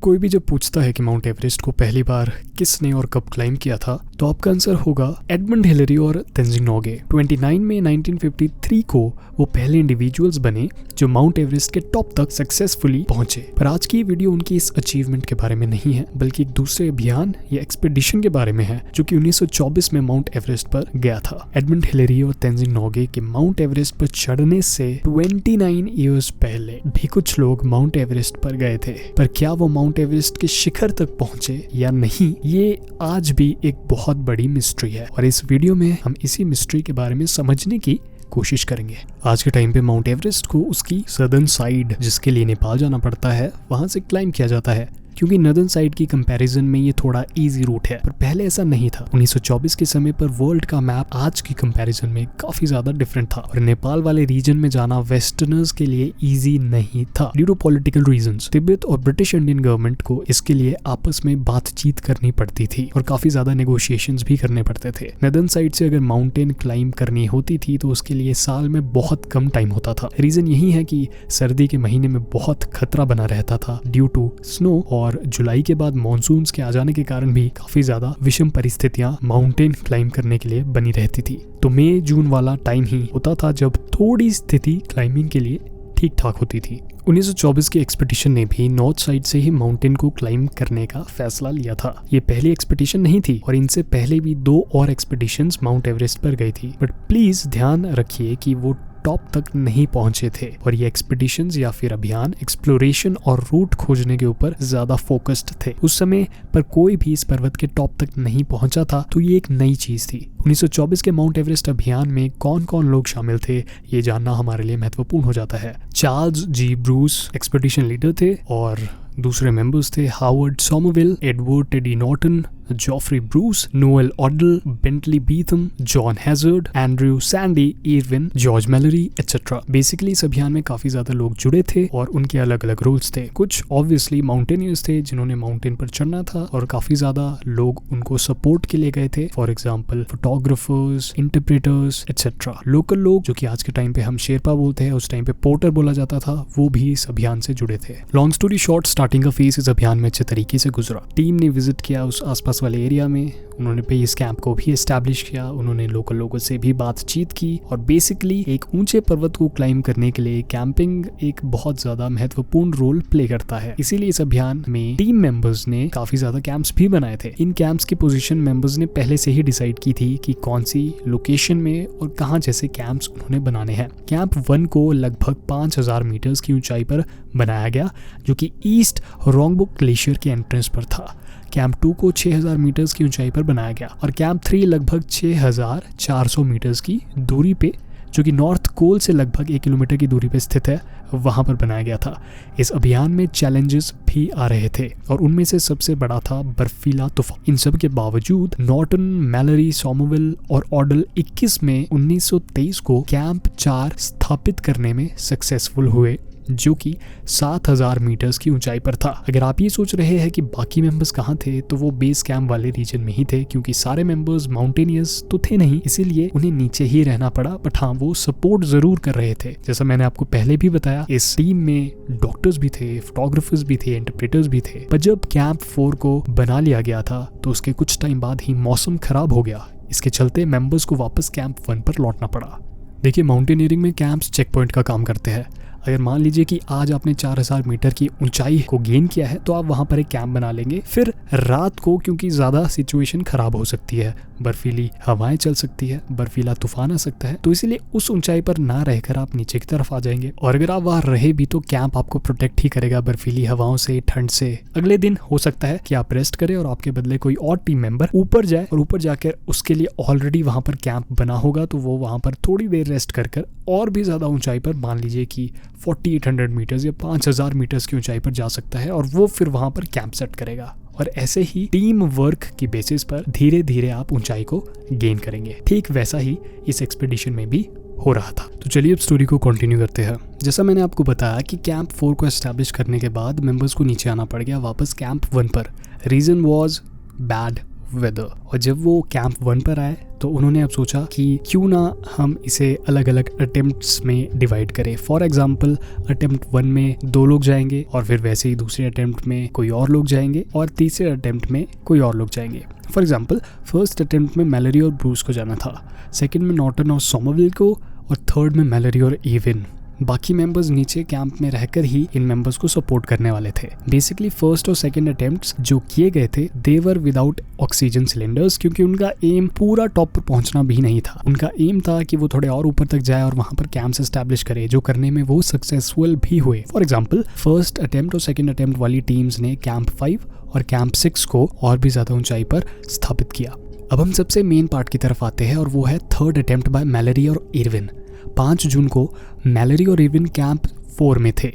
कोई भी जब पूछता है कि माउंट एवरेस्ट को पहली बार किसने और कब क्लाइम किया था, तो आपका आंसर होगा एडमंड हिलेरी और तेंजिंग नोगे। 29 मई 1953 को वो पहले इंडिविजुअल्स बने जो माउंट एवरेस्ट के टॉप तक सक्सेसफुली पहुंचे। पर आज की वीडियो उनकी इस अचीवमेंट के बारे में नहीं है, बल्कि एक दूसरे अभियान या एक्सपेडिशन के बारे में है जो कि 1924 में माउंट एवरेस्ट पर गया था। एडमंड हिलेरी और तेंजिंग नोगे के माउंट एवरेस्ट पर चढ़ने से 29 ईयर्स पहले भी कुछ लोग माउंट एवरेस्ट पर गए थे, पर क्या वो माउंट एवरेस्ट के शिखर तक पहुंचे या नहीं, ये आज भी एक बहुत बड़ी मिस्ट्री है। और इस वीडियो में हम इसी मिस्ट्री के बारे में समझने की कोशिश करेंगे। आज के टाइम पे माउंट एवरेस्ट को उसकी सदर्न साइड, जिसके लिए नेपाल जाना पड़ता है, वहां से क्लाइम किया जाता है, क्योंकि नदर्न साइड की कंपैरिजन में ये थोड़ा इजी रूट है। पर पहले ऐसा नहीं था। 1924 के समय पर वर्ल्ड का मैप आज की कंपैरिजन में काफी ज्यादा डिफरेंट था और नेपाल वाले रीजन में जाना वेस्टर्नर्स के लिए इजी नहीं था due to political reasons. Tibet और ब्रिटिश इंडियन गवर्नमेंट को इसके लिए आपस में बातचीत करनी पड़ती थी और काफी ज्यादा नेगोशिएशंस भी करने पड़ते थे। नदर्न साइड से अगर माउंटेन क्लाइम करनी होती थी तो उसके लिए साल में बहुत कम टाइम होता था। रीजन यही है कि सर्दी के महीने में बहुत खतरा बना रहता था ड्यू टू स्नो, और जुलाई के बाद मॉनसून्स के आ जाने के कारण भी काफी ज्यादा विषम परिस्थितियां माउंटेन क्लाइम करने के लिए बनी रहती थी। तो मई जून वाला टाइम ही होता था जब थोड़ी स्थिति क्लाइंबिंग के लिए ठीक ठाक होती थी। 1924 की एक्सपेडिशन ने भी नॉर्थ साइड से ही माउंटेन को क्लाइम करने का फैसला लिया था। ये पहली एक्सपेडिशन नहीं थी और इनसे पहले भी 2 और एक्सपेडिशंस माउंट एवरेस्ट पर गई थी, बट प्लीज ध्यान रखिए कि वो टॉप तक नहीं पहुंचे थे और ये एक्सपेडिशंस या फिर अभियान एक्सप्लोरेशन और रूट खोजने के ऊपर ज्यादा फोकस्ड थे। उस समय पर कोई भी इस पर्वत के टॉप तक नहीं पहुंचा था, तो ये एक नई चीज थी। 1924 के माउंट एवरेस्ट अभियान में कौन कौन लोग शामिल थे, ये जानना हमारे लिए महत्वपूर्ण हो जाता है। Charles G Bruce expedition leader थे और दूसरे मेंबर्स थे Howard Somervell, Edward Teddy Norton, Geoffrey Bruce, Noel Odell, Bentley Beetham, John Hazard, Andrew Sandy, Irvine, George Mallory etcetera. Basically इस अभियान में काफी ज्यादा लोग जुड़े थे और उनके अलग अलग रोल्स थे। कुछ ऑब्वियसली माउंटेनियर्स थे जिन्होंने माउंटेन पर चढ़ना था और काफी ज्यादा लोग उनको सपोर्ट के लिए गए थे, for example photographers, interpreters etcetera. Local लोग, जो कि आज के टाइम पे हम शेरपा बोलते हैं, उस टाइम पे पोर्टर बोला जाता था, वो भी इस अभियान से जुड़े थे। लॉन्ग स्टोरी शॉर्ट, स्टार्टिंग का फेज इस अभियान में अच्छे तरीके से गुजरा। टीम ने विजिट किया उस आसपास वाले एरिया में, उन्होंने बेस कैंप को भी एस्टैब्लिश किया, उन्होंने लोकल लोगों से भी बातचीत की और बेसिकली एक ऊंचे पर्वत को क्लाइम करने के लिए कैंपिंग एक बहुत ज्यादा महत्वपूर्ण रोल प्ले करता है। इसीलिए इस अभियान में टीम मेंबर्स ने काफी ज्यादा कैंप्स भी बनाए थे। इन कैंप्स की पोजीशन मेंबर्स ने पहले से ही डिसाइड की थी कि कौन सी लोकेशन में और कहां जैसे कैंप्स उन्होंने बनाने हैं। कैंप 1 को लगभग 5000 मीटर्स की ऊंचाई पर बनाया गया, जो कि ईस्ट रोंगबुक ग्लेशियर के एंट्रेंस पर था। कैंप 2 को 6000 मीटर्स की ऊंचाई पर बनाया गया और कैंप 3 लगभग 6400 मीटर्स की दूरी पे, जो कि नॉर्थ कोल से लगभग 1 किलोमीटर की दूरी पे स्थित है, वहां पर बनाया गया था। इस अभियान में चैलेंजेस भी आ रहे थे और उनमें से सबसे बड़ा था बर्फीला तूफान। इन सब के बावजूद नॉर्टन, मैलरी, सोमरविल और ऑडल 21 में 1923 को कैंप 4 स्थापित करने में सक्सेसफुल हुए, जो कि 7000 मीटर्स की ऊंचाई पर था। अगर आप ये सोच रहे हैं कि बाकी मेंबर्स कहाँ थे, तो वो बेस कैंप वाले रीजन में ही थे, क्योंकि सारे मेंबर्स माउंटेनियर्स तो थे नहीं, इसीलिए उन्हें नीचे ही रहना पड़ा। बट हाँ, वो सपोर्ट जरूर कर रहे थे। जैसा मैंने आपको पहले भी बताया, इस टीम में डॉक्टर्स भी थे, फोटोग्राफर्स भी थे, इंटरप्रेटर्स भी थे। पर जब कैंप 4 को बना लिया गया था, तो उसके कुछ टाइम बाद ही मौसम खराब हो गया। इसके चलते मेंबर्स को वापस कैंप 1 पर लौटना पड़ा। देखिए, माउंटेनियरिंग में कैंप्स चेक पॉइंट का काम करते हैं। अगर मान लीजिए कि आज आपने 4000 मीटर की ऊंचाई को गेन किया है, तो आप वहां पर एक कैंप बना लेंगे। फिर रात को, क्योंकि ज्यादा सिचुएशन खराब हो सकती है, बर्फीली हवाएं चल सकती है, बर्फीला तूफान आ सकता है, तो इसीलिए उस ऊंचाई पर ना रहकर आप नीचे की तरफ आ जाएंगे। और अगर आप वहां रहे भी तो कैंप आपको प्रोटेक्ट ही करेगा बर्फीली हवाओं से, ठंड से। अगले दिन हो सकता है कि आप रेस्ट करें और आपके बदले कोई और टीम मेंबर ऊपर जाए और ऊपर जाकर उसके लिए ऑलरेडी वहां पर कैंप बना होगा, तो वो वहां पर थोड़ी देर रेस्ट कर और भी ज्यादा ऊंचाई पर, मान लीजिए कि 4800 मीटर्स या 5000 मीटर्स की ऊंचाई पर जा सकता है और वो फिर वहां पर कैंप सेट करेगा। और ऐसे ही टीम वर्क की बेसिस पर धीरे धीरे आप ऊंचाई को गेन करेंगे। ठीक वैसा ही इस एक्सपेडिशन में भी हो रहा था। तो चलिए अब स्टोरी को कंटिन्यू करते हैं। जैसा मैंने आपको बताया कि कैंप 4 को एस्टैब्लिश करने के बाद मेंबर्स को नीचे आना पड़ गया वापस कैंप 1 पर। Reason was bad weather. और जब वो कैंप 1 पर आए तो उन्होंने अब सोचा कि क्यों ना हम इसे अलग अलग अटेम्प्ट्स में डिवाइड करें। फॉर एग्जांपल अटेम्प्ट 1 में 2 लोग जाएंगे, और फिर वैसे ही दूसरे अटेम्प्ट में कोई और लोग जाएंगे, और तीसरे अटेम्प्ट में कोई और लोग जाएंगे। फॉर एग्जांपल फर्स्ट अटेम्प्ट में मैलरी और ब्रूस को जाना था, सेकंड में नॉर्टन और सोमरविल को, और थर्ड में मैलरी और एविन। बाकी मेंबर्स नीचे कैंप में रहकर ही इन मेंबर्स को सपोर्ट करने वाले थे। बेसिकली फर्स्ट और सेकंड अटेम्प्ट्स जो किए गए थे दे वर विदाउट ऑक्सीजन सिलेंडर्स, क्योंकि उनका एम पूरा टॉप पर पहुंचना भी नहीं था। उनका एम था कि वो थोड़े और ऊपर तक जाए और वहां पर कैंप्स एस्टैब्लिश करे, जो करने में वो सक्सेसफुल भी हुए। फॉर एग्जाम्पल फर्स्ट अटेम्प्ट और सेकेंड अटेम्प्ट वाली टीम्स ने कैंप 5 और कैंप 6 को और भी ज्यादा ऊंचाई पर स्थापित किया। अब हम सबसे मेन पार्ट की तरफ आते हैं, और वो है थर्ड अटेम्प्ट बाय मैलरी और इरविन। 5 जून को मैलरी और इरविन कैंप 4 में थे।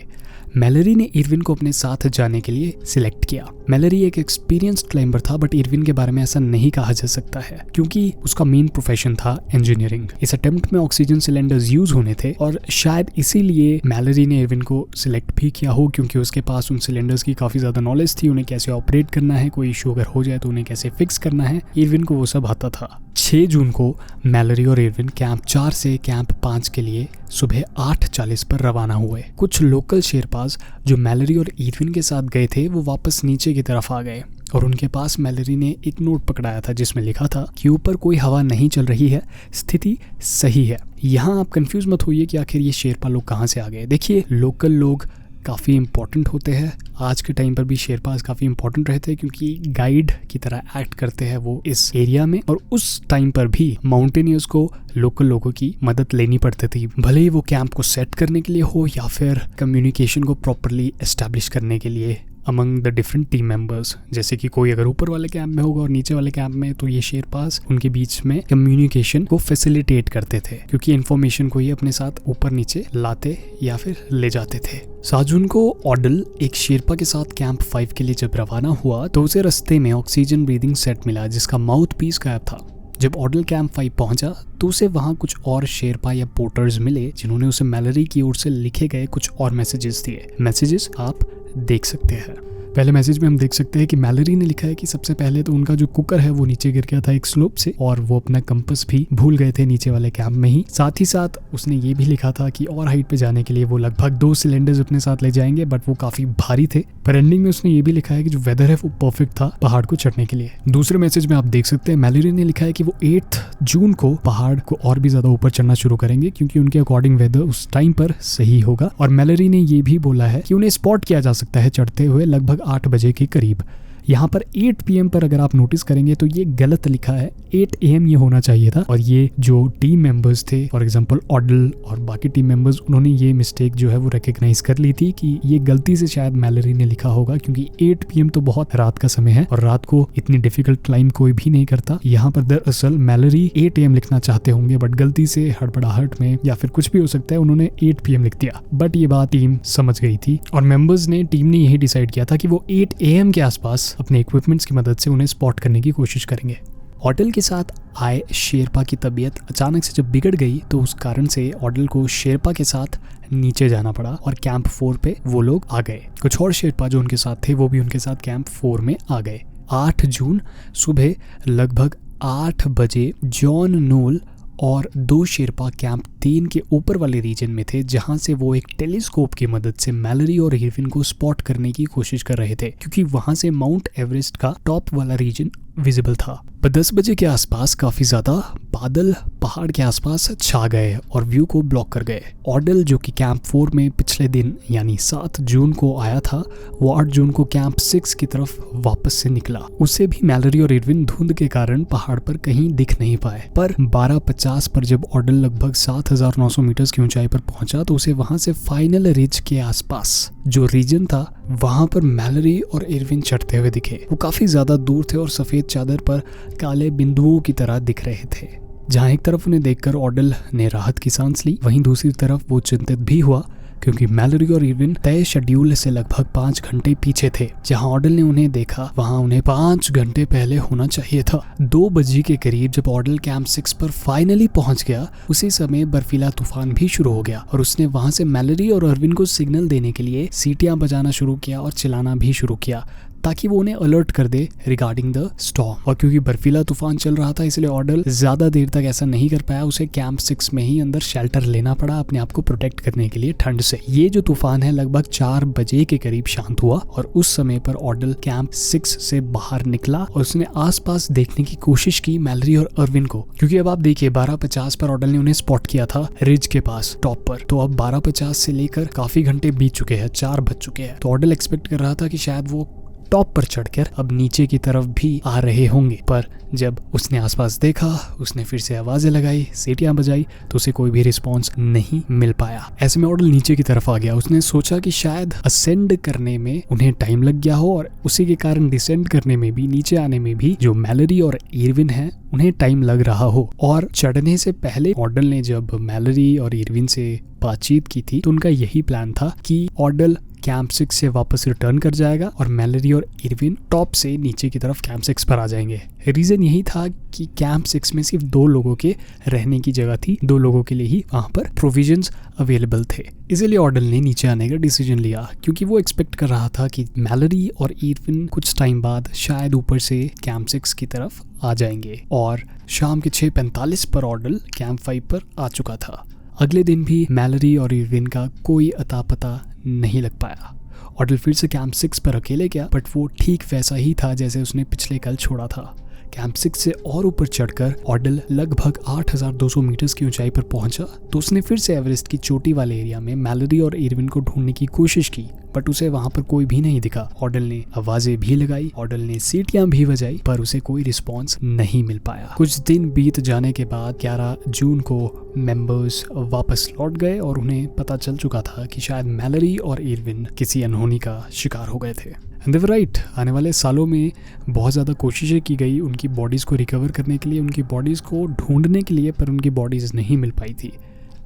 मैलरी ने इरविन को अपने साथ जाने के लिए सिलेक्ट किया। मैलरी एक एक्सपीरियंस्ड क्लाइंबर था, बट इरविन के बारे में ऐसा नहीं कहा जा सकता है, क्योंकि उसका मेन प्रोफेशन था इंजीनियरिंग। इस अटेम्प्ट में ऑक्सीजन सिलेंडर्स यूज होने थे, और शायद इसीलिए मैलरी ने इरविन को सिलेक्ट भी किया हो, क्योंकि उसके पास उन सिलेंडर्स की काफी ज्यादा नॉलेज थी, उन्हें कैसे ऑपरेट करना है, कोई इशू अगर हो जाए तो उन्हें कैसे फिक्स करना है, इरविन को वो सब आता था। 6 जून को मैलरी और इरविन कैंप 4 से कैंप 5 के लिए सुबह 8:40 पर रवाना हुए। कुछ लोकल शेरपास जो मैलरी और इरविन के साथ गए थे वो वापस नीचे की तरफ आ गए, और उनके पास मैलरी ने एक नोट पकड़ाया था जिसमें लिखा था कि ऊपर कोई हवा नहीं चल रही है, स्थिति सही है। यहाँ आप कंफ्यूज मत होइए कि आखिर ये शेरपा लोग कहाँ से आ गए। देखिए, लोकल लोग काफ़ी इंपॉर्टेंट होते हैं। आज के टाइम पर भी शेरपास काफ़ी इंपॉर्टेंट रहते हैं, क्योंकि गाइड की तरह एक्ट करते हैं वो इस एरिया में। और उस टाइम पर भी माउंटेनियर्स को लोकल लोगों की मदद लेनी पड़ती थी, भले ही वो कैंप को सेट करने के लिए हो या फिर कम्युनिकेशन को प्रॉपरली एस्टैब्लिश करने के लिए among the different team members. जैसे कि कोई अगर ऊपर वाले कैंप में होगा और नीचे वाले कैंप में, तो ये शेरपास उनके बीच में कम्युनिकेशन को फैसिलिटेट करते थे, क्योंकि इन्फॉर्मेशन को ये अपने साथ ऊपर नीचे लाते या फिर ले जाते थे। 7 जून को ऑडल एक शेरपा के साथ कैंप 5 के लिए जब रवाना हुआ तो उसे रास्ते में ऑक्सीजन ब्रीदिंग सेट मिला जिसका माउथ पीस गायब था। जब ऑडल कैंप 5 पहुंचा तो उसे वहां कुछ और शेरपा या पोर्टर्स मिले, जिन्होंने उसे मैलरी की ओर से लिखे गए कुछ और मैसेजेस दिए। मैसेजेस आप देख सकते हैं। पहले मैसेज में हम देख सकते हैं कि मैलरी ने लिखा है कि सबसे पहले तो उनका जो कुकर है वो नीचे गिर गया था एक स्लोप से, और वो अपना कंपास भी भूल गए थे नीचे वाले कैंप में ही। साथ ही साथ उसने ये भी लिखा था कि और हाइट पे जाने के लिए वो लगभग 2 सिलेंडर्स अपने साथ ले जाएंगे, बट वो काफी भारी थे। पर एंडिंग में उसने ये भी लिखा है कि जो वेदर है वो परफेक्ट था पहाड़ को चढ़ने के लिए। दूसरे मैसेज में आप देख सकते हैं मैलरी ने लिखा है कि वो 8 जून को पहाड़ को और भी ज्यादा ऊपर चढ़ना शुरू करेंगे, क्योंकि उनके अकॉर्डिंग वेदर उस टाइम पर सही होगा। और मैलरी ने ये भी बोला है कि उन्हें स्पॉट किया जा सकता है चढ़ते हुए लगभग 8 बजे के करीब। यहाँ पर 8 PM पर अगर आप नोटिस करेंगे तो ये गलत लिखा है, 8 AM ये होना चाहिए था। और ये जो टीम मेंबर्स थे, फॉर एग्जांपल ऑडल और बाकी टीम मेंबर्स, उन्होंने ये मिस्टेक जो है वो रिकग्नाइज कर ली थी कि ये गलती से शायद मैलरी ने लिखा होगा, क्योंकि 8 PM तो बहुत रात का समय है और रात को इतनी डिफिकल्ट क्लाइंब कोई भी नहीं करता। यहाँ पर दरअसल मैलरी 8 AM लिखना चाहते होंगे, बट गलती से हड़बड़ाहट में या फिर कुछ भी हो सकता है उन्होंने 8 PM लिख दिया। बट ये बात टीम समझ गई थी और मेंबर्स ने, टीम ने यही डिसाइड किया था कि वो 8 AM के आसपास अपने इक्विपमेंट्स की मदद से उन्हें स्पॉट करने की कोशिश करेंगे। ऑडल के साथ आए शेरपा की तबीयत अचानक से जब बिगड़ गई तो उस कारण से ऑडल को शेरपा के साथ नीचे जाना पड़ा और कैंप 4 पे वो लोग आ गए। कुछ और शेरपा जो उनके साथ थे वो भी उनके साथ कैंप 4 में आ गए। 8 जून सुबह लगभग 8 बजे जॉन नोल और 2 शेरपा कैंप 3 के ऊपर वाले रीजन में थे, जहां से वो एक टेलीस्कोप की मदद से मैलरी और इरविन को स्पॉट करने की कोशिश कर रहे थे, क्योंकि वहां से माउंट एवरेस्ट का टॉप वाला रीजन विजिबल था। पर 10 बजे के आसपास काफी ज्यादा बादल पहाड़ के आसपास छा गए और व्यू को ब्लॉक कर गए। ऑडल जो कि कैंप 4 में पिछले दिन यानी 7 जून को आया था, वो 8 जून को कैंप 6 की तरफ वापस से निकला। उसे भी मैलरी और इरविन धुंध के कारण पहाड़ पर कहीं दिख नहीं पाए। पर 12:50 पर जब ऑडल लगभग 7,900 मीटर की ऊंचाई पर पहुंचा तो उसे वहां से फाइनल रिज के आसपास जो रीजन था वहां पर मैलरी और इरविन चढ़ते हुए दिखे। वो काफी ज्यादा दूर थे और सफेद चादर पर काले बिंदुओं की तरह दिख रहे थे। जहां एक तरफ उन्हें देखकर ऑडल ने राहत की सांस ली, वहीं दूसरी तरफ वो चिंतित भी हुआ, क्योंकि मैलरी और इरविन तय शेड्यूल से लगभग 5 घंटे पीछे थे। जहां ऑडल ने उन्हें देखा वहां उन्हें 5 घंटे पहले होना चाहिए था। 2 बजे के करीब जब ऑडल कैंप 6 पर फाइनली पहुंच गया, उसी समय बर्फीला तूफान भी शुरू हो गया और उसने वहां से मैलरी और इरविन को सिग्नल देने के लिए सीटियां बजाना शुरू किया और चिल्लाना भी शुरू किया, ताकि वो उन्हें अलर्ट कर दे रिगार्डिंग द स्टॉर्म। और क्योंकि बर्फीला तूफान चल रहा था इसलिए ऑर्डल ज्यादा देर तक ऐसा नहीं कर पाया, उसे कैंप 6 में ही अंदर शेल्टर लेना पड़ा अपने आप को प्रोटेक्ट करने के लिए ठंड से। ये जो तूफान है लगभग 4 बजे के करीब शांत हुआ और उस समय पर ऑर्डल कैंप 6 से बाहर निकला और उसने आसपास देखने की कोशिश की मैलरी और अर्विन को, क्योंकि अब आप देखिए 12:50 पर ऑर्डल ने उन्हें स्पॉट किया था रिज के पास टॉप पर। तो अब 12:50 से लेकर काफी घंटे बीत चुके हैं, 4 बज चुके हैं। तो ऑर्डल एक्सपेक्ट कर रहा था कि शायद वो टॉप पर चढ़कर अब नीचे की तरफ भी आ रहे होंगे, पर जब उसने आसपास देखा, उसने फिर से आवाजें लगाई, सीटियां बजाई, तो उसे कोई भी रिस्पॉन्स नहीं मिल पाया। ऐसे में ऑर्डल नीचे की तरफ आ गया। उसने सोचा कि शायद असेंड करने में उन्हें टाइम लग गया हो और उसी के कारण डिसेंड करने में भी, नीचे आने में भी जो मैलरी और इरविन है उन्हें टाइम लग रहा हो। और चढ़ने से पहले ऑर्डल ने जब मैलरी और इरविन से बातचीत की थी तो उनका यही प्लान था कि ऑर्डल कैंप 6 से वापस रिटर्न कर जाएगा और मैलरी और इरविन टॉप से नीचे की तरफ कैंप 6 पर आ जाएंगे। रीजन यही था कि कैंप 6 में सिर्फ 2 लोगों के रहने की जगह थी, 2 लोगों के लिए ही वहां पर प्रोविजंस अवेलेबल थे। इसीलिए ऑर्डल ने नीचे आने का डिसीजन लिया, क्योंकि वो एक्सपेक्ट कर रहा था कि मैलरी और इरविन कुछ टाइम बाद शायद ऊपर से कैंप 6 की तरफ आ जाएंगे। और शाम के 6:45 पर ऑर्डल कैंप 5 पर आ चुका था। अगले दिन भी मैलरी और इरविन का कोई अता पता नहीं लग पाया। ऑर्डल फिर से कैंप 6 पर अकेले गया, बट वो ठीक वैसा ही था जैसे उसने पिछले कल छोड़ा था। कैंप 6 से और ऊपर चढ़कर ऑर्डल लगभग 8,200 मीटर्स की ऊंचाई पर पहुंचा। तो उसने फिर से एवरेस्ट की चोटी वाले एरिया में मैलरी और इरविन को ढूंढने की कोशिश की, बट उसे वहां पर कोई भी नहीं दिखा। ऑर्डल ने आवाजें भी लगाई, ऑर्डल ने सीटियां भी बजाई, पर उसे कोई रिस्पॉन्स नहीं मिल पाया। कुछ दिन बीत जाने के बाद 11 जून को मेंबर्स वापस लौट गए और उन्हें पता चल चुका था कि शायद मैलरी और इरविन किसी अनहोनी का शिकार हो गए थे। And they were right. आने वाले सालों में बहुत ज़्यादा कोशिशें की गई उनकी बॉडीज़ को रिकवर करने के लिए, उनकी बॉडीज़ को ढूंढने के लिए, पर उनकी बॉडीज़ नहीं मिल पाई थी।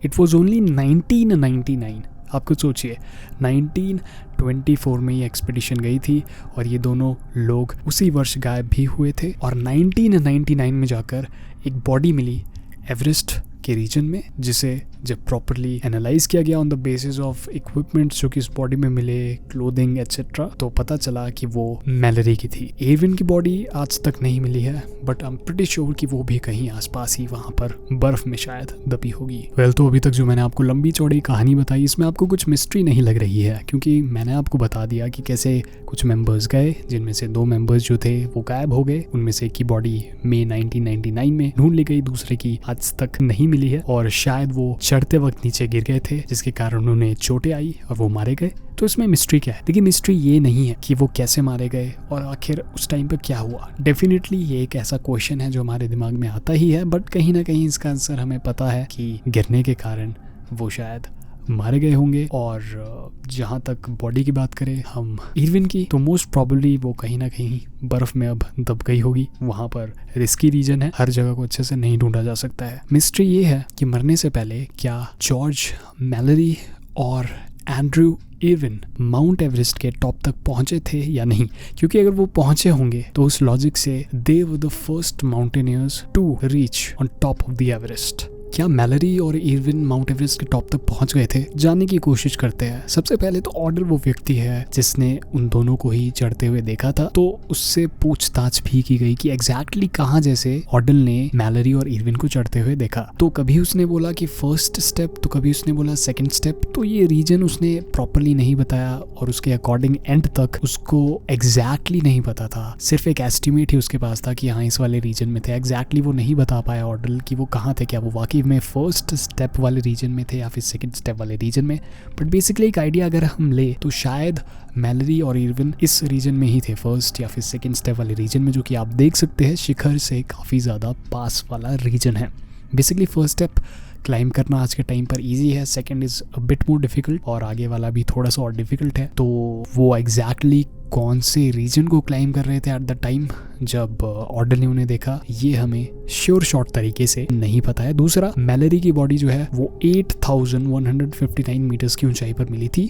It was only 1999। आप कुछ सोचिए, 1924 में ये एक्सपीडिशन गई थी और ये दोनों लोग उसी वर्ष गायब भी हुए थे। और 1999 में जाकर एक बॉडी मिली एवरेस्ट के रीजन में, जिसे जब प्रॉपरली एनालाइज किया गया on the basis of equipments जो कि इस बॉडी में मिले, क्लोथिंग एटसेट्रा, तो पता चला कि वो मैलरी की थी। इरविन की बॉडी आज तक नहीं मिली है, but I am pretty sure कि वो भी कहीं आसपास ही वहां पर बर्फ में शायद दबी होगी। वेल, तो अभी तक जो मैंने आपको लंबी चौड़ी कहानी बताई, इसमें आपको कुछ मिस्ट्री नहीं लग रही है, क्योंकि मैंने आपको बता दिया कि कैसे कुछ मेंबर्स गए, जिनमें से 2 मेंबर्स जो थे वो गायब हो गए। उनमें से एक की बॉडी मई 1999 में ढूंढ ली गई, दूसरे की आज तक नहीं मिली है और शायद वो चढ़ते वक्त नीचे गिर गए थे, जिसके कारण उन्हें चोटें आई और वो मारे गए। तो इसमें मिस्ट्री क्या है? देखिए, मिस्ट्री ये नहीं है कि वो कैसे मारे गए और आखिर उस टाइम पे क्या हुआ। डेफिनेटली ये एक ऐसा क्वेश्चन है जो हमारे दिमाग में आता ही है, बट कहीं ना कहीं इसका आंसर हमें पता है कि गिरने के कारण वो शायद मारे गए होंगे। और जहाँ तक बॉडी की बात करें हम इरविन की, तो मोस्ट प्रॉबली वो कहीं ना कहीं बर्फ में अब दब गई होगी। वहाँ पर रिस्की रीजन है, हर जगह को अच्छे से नहीं ढूंढा जा सकता है। मिस्ट्री ये है कि मरने से पहले क्या जॉर्ज, मैलरी और एंड्रू इरविन माउंट एवरेस्ट के टॉप तक पहुंचे थे या नहीं, क्योंकि अगर वो पहुंचे होंगे तो उस लॉजिक से they were the first mountaineers to reach on top of the Everest. क्या मैलरी और इरविन माउंट एवरेस्ट के टॉप तक पहुंच गए थे? जानने की कोशिश करते हैं। सबसे पहले तो ऑर्डल वो व्यक्ति है जिसने उन दोनों को ही चढ़ते हुए देखा था, तो उससे पूछताछ भी की गई कि एग्जैक्टली कहाँ जैसे ऑर्डल ने मैलरी और इरविन को चढ़ते हुए देखा। तो कभी उसने बोला कि फर्स्ट स्टेप, तो कभी उसने बोला सेकंड स्टेप। तो ये रीजन उसने प्रॉपरली नहीं बताया और उसके अकॉर्डिंग एंड तक उसको एग्जैक्टली नहीं पता था। सिर्फ एक एस्टिमेट ही उसके पास था कि हाँ इस वाले रीजन में थे। एग्जैक्टली वो नहीं बता पाया ऑर्डल कि वो कहाँ थे, क्या वो वाकई में फर्स्ट स्टेप वाले रीजन में थे या फिर सेकंड स्टेप वाले रीजन में। बट बेसिकली एक आइडिया अगर हम ले तो शायद मैलरी और इरविन इस रीजन में ही थे, फर्स्ट या फिर सेकंड स्टेप वाले रीजन में, जो कि आप देख सकते हैं शिखर से काफ़ी ज़्यादा पास वाला रीजन है। बेसिकली फर्स्ट स्टेप क्लाइंब करना आज के टाइम पर इजी है, second is a bit more difficult और आगे वाला भी थोड़ा सा और डिफिकल्ट है। तो वो एग्जैक्टली कौन से रीजन को क्लाइम कर रहे थे एट द टाइम जब ऑर्डल ने उन्हें देखा, ये हमें श्योर शॉर्ट तरीके से नहीं पता है। दूसरा, मैलरी की बॉडी जो है वो 8,159 मीटर्स की ऊंचाई पर मिली थी।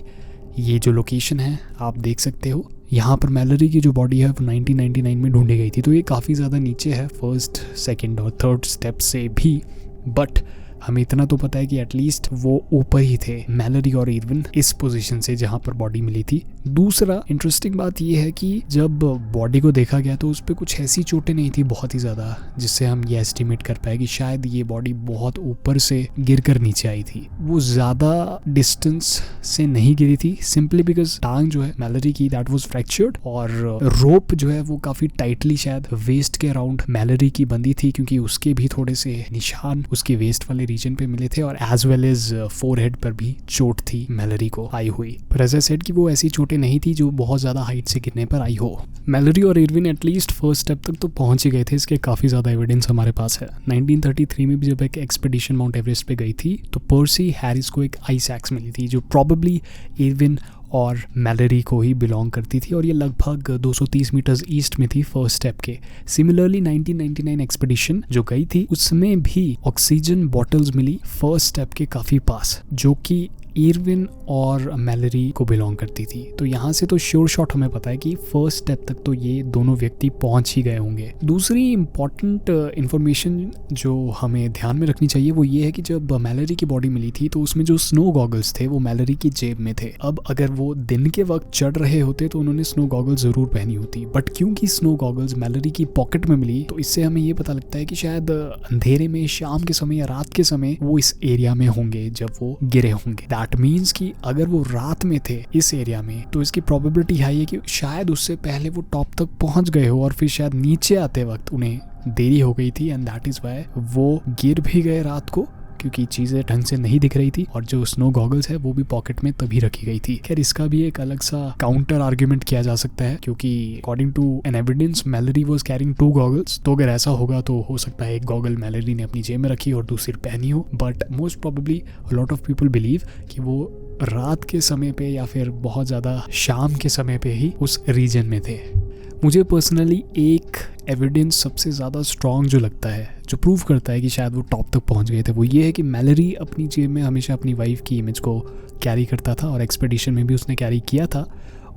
ये जो लोकेशन है आप देख सकते हो, यहाँ पर मैलरी की जो बॉडी है वो 1999 में ढूंढी गई थी। तो ये काफ़ी ज़्यादा नीचे है फर्स्ट, सेकेंड और थर्ड स्टेप से भी। बट हमें इतना तो पता है कि एटलीस्ट वो ऊपर ही थे मैलरी और इरविन इस पोजीशन से जहाँ पर बॉडी मिली थी, दूसरा इंटरेस्टिंग बात यह है कि जब बॉडी को देखा गया तो उस पर कुछ ऐसी चोटें नहीं थी बहुत ही ज़्यादा जिससे हम ये एस्टिमेट कर पाए कि शायद ये बॉडी बहुत ऊपर से गिर कर नीचे आई थी। वो ज़्यादा डिस्टेंस से नहीं गिरी थी, सिंपली बिकॉज टांग जो है मैलरी की दैट वाज फ्रैक्चर्ड और रोप जो है वो काफ़ी टाइटली शायद वेस्ट के अराउंड मैलरी की बंधी थी, क्योंकि उसके भी थोड़े से निशान उसके वेस्ट वाले रीजन पे मिले थे और एज वेल एज फोरहेड पर भी चोट थी मैलरी को आई हुई। पर एज आई सेड कि वो ऐसी चोटें नहीं थी जो बहुत ज़्यादा हाइट से गिरने पर आई हो। मैलरी और इरविन एटलीस्ट फर्स्ट स्टेप तक तो पहुंच ही गए थे, इसके काफ़ी ज़्यादा एविडेंस हमारे पास है। 1933 में भी जब एक एक्सपेडिशन माउंट एवरेस्ट पे गई थी तो पर्सी हैरिस को एक आइस एक्स मिली थी जो प्रॉबेबली इरविन और मैलरी को ही बिलोंग करती थी और ये लगभग 230 मीटर्स ईस्ट में थी फर्स्ट स्टेप के। सिमिलरली 1999 एक्सपेडिशन जो गई थी उसमें भी ऑक्सीजन बॉटल्स मिली फर्स्ट स्टेप के काफ़ी पास जो कि इरविन और मैलरी को बिलोंग करती थी। तो यहाँ से तो श्योर शॉट हमें पता है कि फर्स्ट स्टेप तक तो ये दोनों व्यक्ति पहुँच ही गए होंगे। दूसरी इम्पॉर्टेंट इंफॉर्मेशन जो हमें ध्यान में रखनी चाहिए वो ये है कि जब मैलरी की बॉडी मिली थी तो उसमें जो स्नो गॉगल्स थे वो मैलरी की जेब में थे। अब अगर वो दिन के वक्त चढ़ रहे होते तो उन्होंने स्नो गॉगल्स जरूर पहनी होती, बट क्योंकि स्नो गॉगल्स मैलरी की पॉकेट में मिली तो इससे हमें ये पता लगता है कि शायद अंधेरे में शाम के समय या रात के समय वो इस एरिया में होंगे जब वो गिरे होंगे। दैट मीन्स कि अगर वो रात में थे इस एरिया में तो इसकी प्रोबेबिलिटी हाई है कि शायद उससे पहले वो टॉप तक पहुंच गए हो और फिर शायद नीचे आते वक्त उन्हें देरी हो गई थी एंड दैट इज वाई वो गिर भी गए रात को, क्योंकि चीज़ें ढंग से नहीं दिख रही थी और जो स्नो गॉगल्स है वो भी पॉकेट में तभी रखी गई थी। खैर इसका भी एक अलग सा काउंटर आर्ग्यूमेंट किया जा सकता है क्योंकि according to an evidence Mallory was carrying 2 goggles, तो अगर ऐसा होगा तो हो सकता है एक गॉगल मैलरी ने अपनी जेब में रखी और दूसरी पहनी हो, but most probably lot of people believe कि वो रात के समय पे या फिर बहुत ज़्यादा शाम के समय पे ही उस रीजन में थे। मुझे पर्सनली एक एविडेंस सबसे ज़्यादा स्ट्रॉन्ग जो लगता है जो प्रूव करता है कि शायद वो टॉप तक पहुंच गए थे वो ये है कि मैलरी अपनी जेब में हमेशा अपनी वाइफ की इमेज को कैरी करता था और एक्सपेडिशन में भी उसने कैरी किया था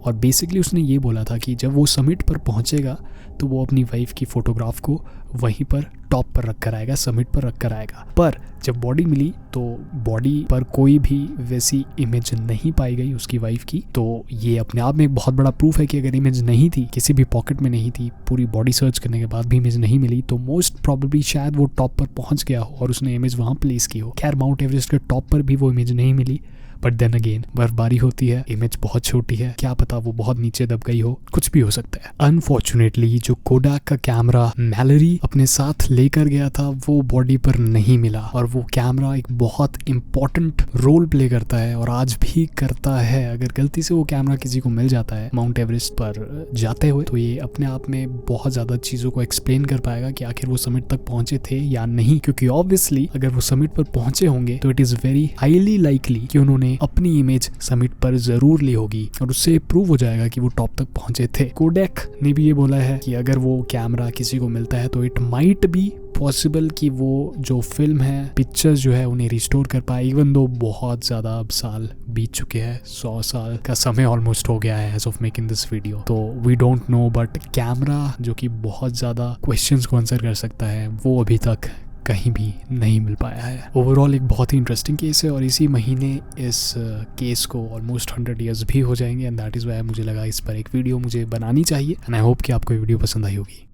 और बेसिकली उसने ये बोला था कि जब वो समिट पर पहुंचेगा तो वो अपनी वाइफ की फ़ोटोग्राफ को वहीं पर टॉप पर रख कर आएगा, समिट पर रख कर आएगा। पर जब बॉडी मिली तो बॉडी पर कोई भी वैसी इमेज नहीं पाई गई उसकी वाइफ की, तो ये अपने आप में एक बहुत बड़ा प्रूफ है कि अगर इमेज नहीं थी, किसी भी पॉकेट में नहीं थी, पूरी बॉडी सर्च करने के बाद भी इमेज नहीं मिली तो मोस्ट प्रॉबेबली शायद वो टॉप पर पहुंच गया हो और उसने इमेज वहाँ प्लेस की हो। खैर माउंट एवरेस्ट के टॉप पर भी वो इमेज नहीं मिली, बट देन अगेन बर्फबारी होती है, इमेज बहुत छोटी है, क्या पता वो बहुत नीचे दब गई हो, कुछ भी हो सकता है। अनफॉर्चुनेटली जो कोडाक का कैमरा मैलरी अपने साथ लेकर गया था वो बॉडी पर नहीं मिला और वो कैमरा एक बहुत इंपॉर्टेंट रोल प्ले करता है और आज भी करता है। अगर गलती से वो कैमरा किसी को मिल जाता है माउंट एवरेस्ट पर जाते हुए तो ये अपने आप में बहुत ज्यादा चीजों को एक्सप्लेन कर पाएगा कि आखिर वो समिट तक पहुंचे थे या नहीं, क्योंकि ऑब्वियसली अगर वो समिट पर पहुंचे होंगे तो it is very highly likely कि उन्होंने अपनी इमेज समिट पर जरूर ली होगी और उससे प्रूव हो जाएगा कि वो टॉप तक पहुंचे थे। कोडेक ने भी ये बोला है कि अगर वो कैमरा किसी को मिलता है तो इट माइट बी पॉसिबल कि वो जो फिल्म है, पिक्चर्स जो है उन्हें रिस्टोर कर पाए, इवन दो बहुत ज़्यादा अब साल बीत चुके हैं, 100 साल का समय ऑलमोस्ट हो गया है as of making this video, तो we don't know. But camera जो कि बहुत ज़्यादा क्वेश्चंस को आंसर कर सकता है वो अभी तक कहीं भी नहीं मिल पाया है। ओवरऑल एक बहुत ही इंटरेस्टिंग केस है और इसी महीने इस केस को ऑलमोस्ट 100 ईयर्स भी हो जाएंगे एंड दैट इज़ वाई मुझे लगा इस पर एक वीडियो मुझे बनानी चाहिए एंड आई होप कि आपको ये वीडियो पसंद आई होगी।